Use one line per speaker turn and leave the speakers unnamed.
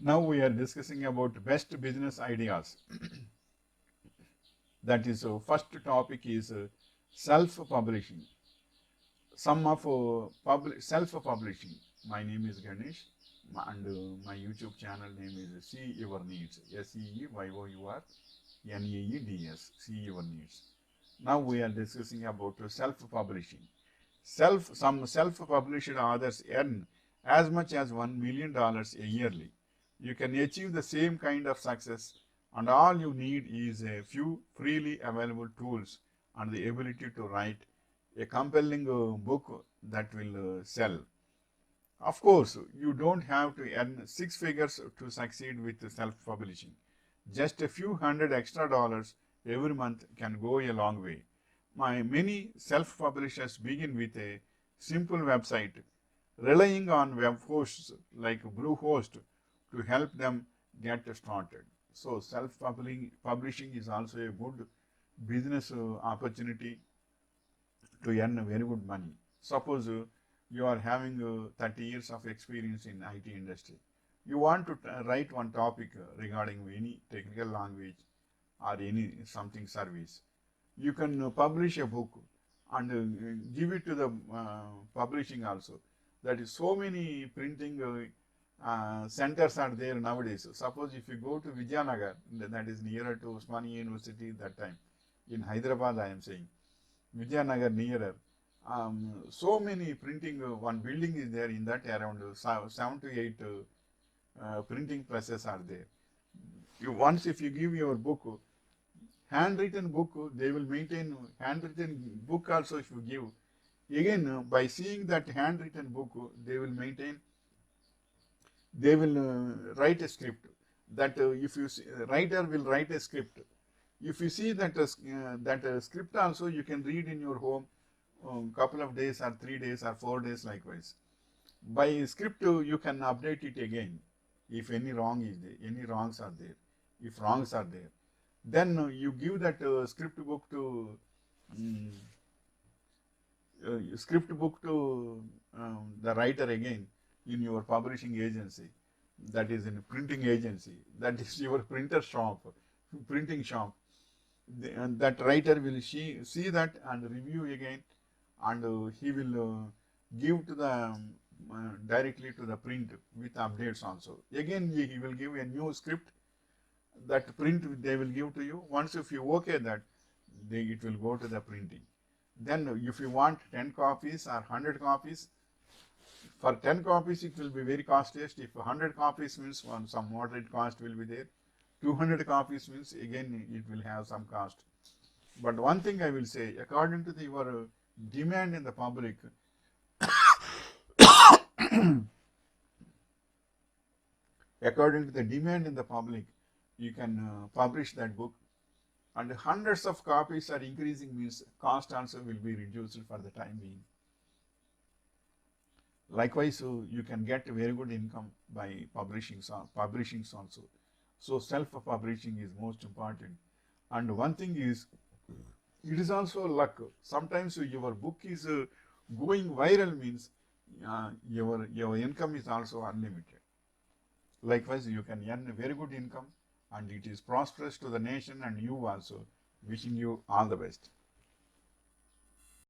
Now we are discussing about best business ideas. That is, first topic is self-publishing. Some of self-publishing. My name is Ganesh, and my YouTube channel name is See Your Needs. SEEYOURNEEDS. See Your Needs. Now we are discussing about self-publishing. Some self-published authors earn as much as $1 million a yearly. You can achieve the same kind of success, and all you need is a few freely available tools and the ability to write a compelling book that will sell. Of course, you don't have to earn six figures to succeed with self-publishing. Just a few hundred extra dollars every month can go a long way. Many self-publishers begin with a simple website, relying on web hosts like Bluehost to help them get started. So self-publishing is also a good business opportunity to earn very good money. Suppose you are having 30 years of experience in IT industry. You want to write one topic regarding any technical language or any something service. You can publish a book and give it to the publishing also. That is, so many printing centers are there nowadays. Suppose if you go to Vijayanagar, that is nearer to Osmania University that time, in Hyderabad I am saying, Vijayanagar nearer. So many printing, one building is there in that around 7 to 8 printing presses are there. Once if you give your book, handwritten book, they will maintain handwritten book also if you give. Again, by seeing that handwritten book, they will maintain, they will write a script. That if you see, writer will write a script. If you see that script also, you can read in your home couple of days or 3 days or 4 days likewise. By script, you can update it again if any wrong is there, any wrongs are there. If wrongs are there, then you give that um, script book to the writer again in your publishing agency, that is in a printing agency, that is your printer shop, printing shop. And that writer will see that and review again, and he will give to the directly to the print with updates also. Again, he will give a new script, that print they will give to you. Once if you okay that, it will go to the printing. Then if you want 10 copies or 100 copies, for 10 copies it will be very costliest. If 100 copies means some moderate cost will be there. 200 copies means again it will have some cost. But one thing I will say, according to your demand in the public, according to the demand in the public, you can publish that book, and hundreds of copies are increasing means cost also will be reduced for the time being. Likewise, you can get very good income by publishings also. So self-publishing is most important. And one thing is, it is also luck. Sometimes your book is going viral means your income is also unlimited. Likewise, you can earn a very good income, and it is prosperous to the nation and you also. Wishing you all the best.